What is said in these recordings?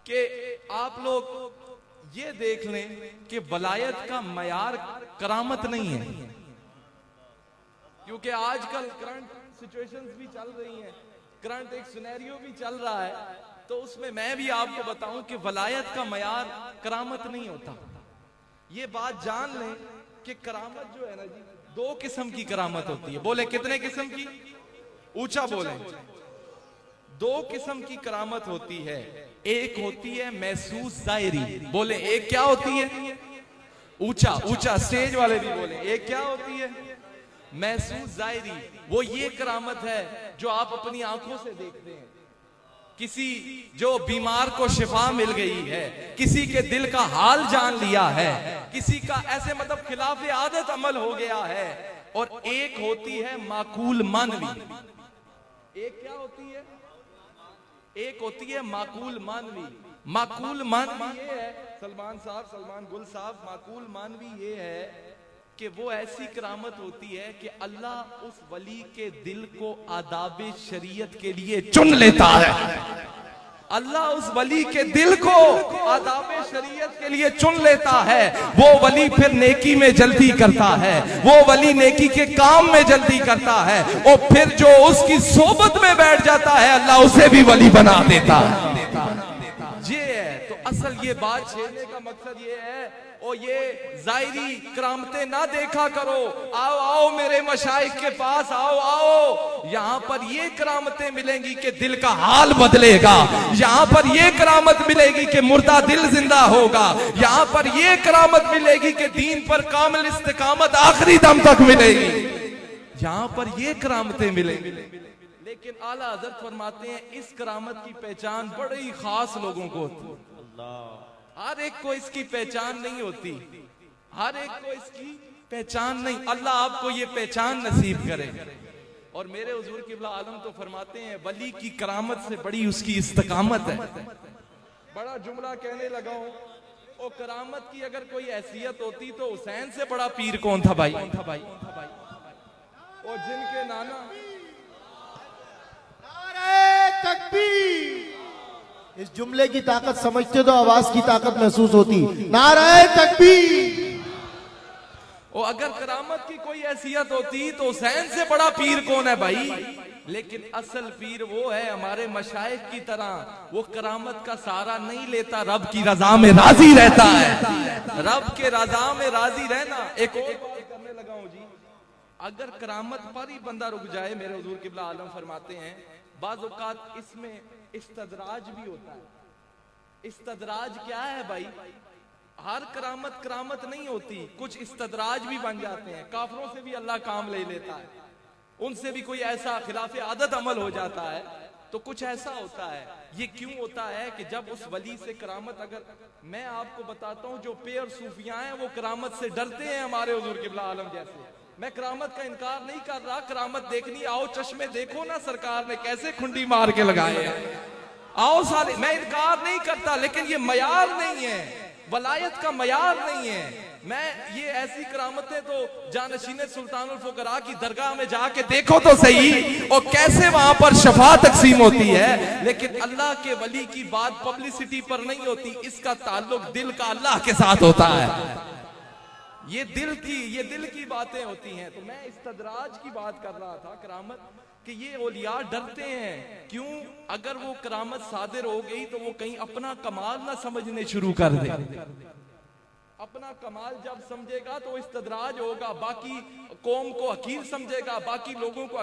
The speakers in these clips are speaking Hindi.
कि आप लोग ये देख लें कि वलायत का मयार करामत नहीं है, क्योंकि आजकल करंट सिचुएशंस भी चल रही हैं, करंट एक सिनेरियो भी चल रहा है, तो उसमें मैं भी आपको बताऊं कि वलायत का मयार करामत नहीं होता। ये बात जान लें कि करामत जो है ना जी, दो किस्म की करामत होती है। बोले कितने किस्म की? ऊंचा बोले। दो किस्म की करामत होती है। एक होती है महसूस जायरी। बोले एक क्या होती है? ऊंचा ऊंचा, स्टेज वाले भी बोले एक क्या होती है? महसूस जायरी। वो ये करामत है जो आप अपनी आंखों से देखते हैं। किसी जो बीमार को शिफा मिल गई है, किसी के दिल का हाल जान लिया है, किसी का ऐसे मतलब खिलाफ आदत अमल हो गया है। और एक होती है माकूल मानवी। एक क्या होती है? एक होती है माकूल मानवी। माकूल मानवी ये है, सलमान साहब, सलमान गुल साहब, माकूल मानवी ये है कि वो ऐसी करामत होती है कि अल्लाह उस वली के दिल को आदाब शरीयत के लिए चुन लेता है। अल्लाह उस वली के दिल को आदाब शरीयत के लिए चुन लेता है। वो वली फिर नेकी में जल्दी करता है, वो वली नेकी के काम में जल्दी करता है, और फिर जो उसकी सोबत में बैठ जाता है अल्लाह उसे भी वली बना देता है। ये है तो असल ये बात छेड़ने का मकसद ये है, और ये जायरी करामतें ना देखा करो। आओ आओ मेरे मशाइख के पास आओ आओ, यहाँ पर ये करामतें मिलेंगी कि दिल का हाल बदलेगा। यहाँ पर ये करामत मिलेगी कि मुर्दा दिल जिंदा होगा। यहाँ पर ये करामत मिलेगी कि दीन पर कामिल इस्तिकामत आखिरी दम तक मिलेगी। यहाँ पर ये करामतें मिलेंगी। लेकिन आला हज़रत फरमाते हैं इस करामत की पहचान बड़े ही खास लोगों को होती है। हर एक को इसकी पहचान नहीं होती, हर एक को इसकी पहचान नहीं। अल्लाह आपको ये पहचान नसीब करे। और मेरे हुजूर क़िबला आलम तो फरमाते हैं वली की करामत से बड़ी उसकी इस्तकामत है। बड़ा जुमला कहने लगा हूं, और करामत की अगर कोई हैसियत होती तो हुसैन से बड़ा पीर कौन था भाई? और जिनके नाना तकबीर, इस जुमले की ताकत समझते तो आवाज की ताकत महसूस होती। नारे तकबीर। और अगर करामत की कोई हैसियत होती तो हुसैन से बड़ा पीर कौन है भाई? लेकिन असल पीर वो है हमारे मशाइख की तरह, वो करामत का सहारा नहीं लेता, रब की रजा में राजी रहता है। रब के रजा में राजी रहना। एक और बात करने लगा हूं जी, अगर करामत पर ही बंदा रुक जाए, मेरे हुजूर क़िबला आलम फरमाते हैं बाज़ औक़ात इसमें इस्तदराज भी होता है। इस्तदराज क्या है भाई? हर करामत करामत नहीं होती, कुछ इस्तदराज भी बन जाते हैं। काफरों से भी अल्लाह काम ले लेता है, उनसे भी कोई ऐसा खिलाफ आदत अमल हो जाता है। तो कुछ ऐसा होता है। ये क्यों होता है कि जब उस वली से करामत, अगर मैं आपको बताता हूं जो पेयर सूफिया हैं वो करामत से डरते हैं हमारे हुजूर क़िबला आलम जैसे। मैं करामत का इनकार नहीं कर रहा, करामत देखनी आओ, चश्मे देखो ना सरकार ने कैसे खुंडी मार के लगाए, आओ साले, मैं इनकार नहीं करता, लेकिन ये मयार नहीं है, वलायत का मयार नहीं है। मैं ये ऐसी करामतें तो जानशीने सुल्तानुल फुकरा की दरगाह में जाके देखो तो सही, और कैसे वहां पर शफा तकसीम होती है। लेकिन अल्लाह के वली की बात पब्लिसिटी पर नहीं होती, इसका ताल्लुक दिल का अल्लाह के साथ होता है। ये दिल की बातें होती हैं। तो मैं इस्तदराज की बात कर रहा था करामत कि ये औलिया डरते हैं। क्यों? अगर वो करामत सादिर हो गई तो वो कहीं अपना कमाल ना समझने शुरू कर दे। अपना कमाल जब समझेगा तो इस्तदराज होगा, बाकी कौम को हकीर समझेगा, बाकी लोगों को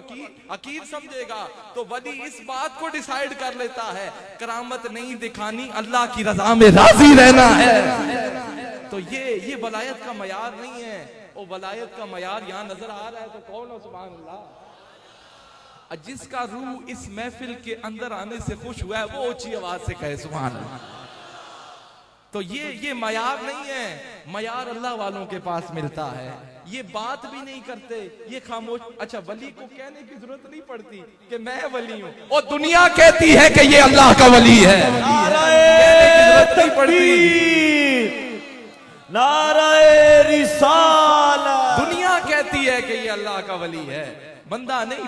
हकीर समझेगा। तो वली इस बात को डिसाइड कर लेता है करामत नहीं दिखानी, अल्लाह की रजा में राजी रहना है। तो ये वलायत का मयार नहीं है। और वलायत का मयार यहां नजर आ रहा है तो कौन हो? सुभान अल्लाह। जिसका रूह इस महफिल के अंदर आने से खुश हुआ है वो ऊंची आवाज से कहे सुभान अल्लाह। तो ये मयार नहीं है, मयार अल्लाह वालों के पास मिलता है। ये बात भी नहीं करते, ये खामोश। अच्छा, वली को कहने की जरूरत नहीं पड़ती कि मैं वली हूं, और दुनिया कहती है कि ये अल्लाह का वली है। कहने की जरूरत नहीं पड़ती। नारे रिसालत। दुनिया कहती है कि ये अल्लाह का वली है, बंदा नहीं।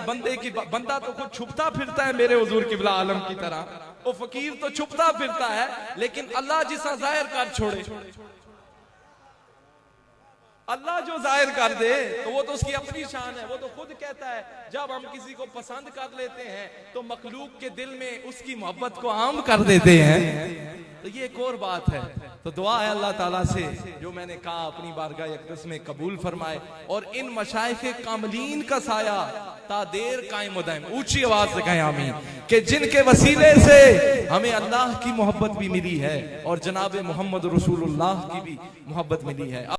बंदा तो खुद छुपता फिरता है मेरे हुजूर क़िबला आलम की तरह। वो फकीर तो छुपता फिरता है, लेकिन अल्लाह जिसा जाहिर कर छोड़े, अल्लाह जो जाहिर कर दे तो वो तो उसकी अपनी शान है। वो तो खुद कहता है जब हम किसी को पसंद कर लेते हैं तो मखलूक के दिल में उसकी मोहब्बत को आम कर देते हैं। तो ये एक और बात है। तो दुआ है अल्लाह ताला से जो मैंने कहा अपनी बारगाह अक़दस में कबूल फरमाए, और इन मशाइख़ कामिलीन का साया ता देर कायम दायम, ऊंची आवाज से कहें आमीन, कि जिनके वसीले से हमें अल्लाह की मोहब्बत भी मिली है और जनाब मोहम्मद रसूलुल्लाह की भी मोहब्बत मिली है।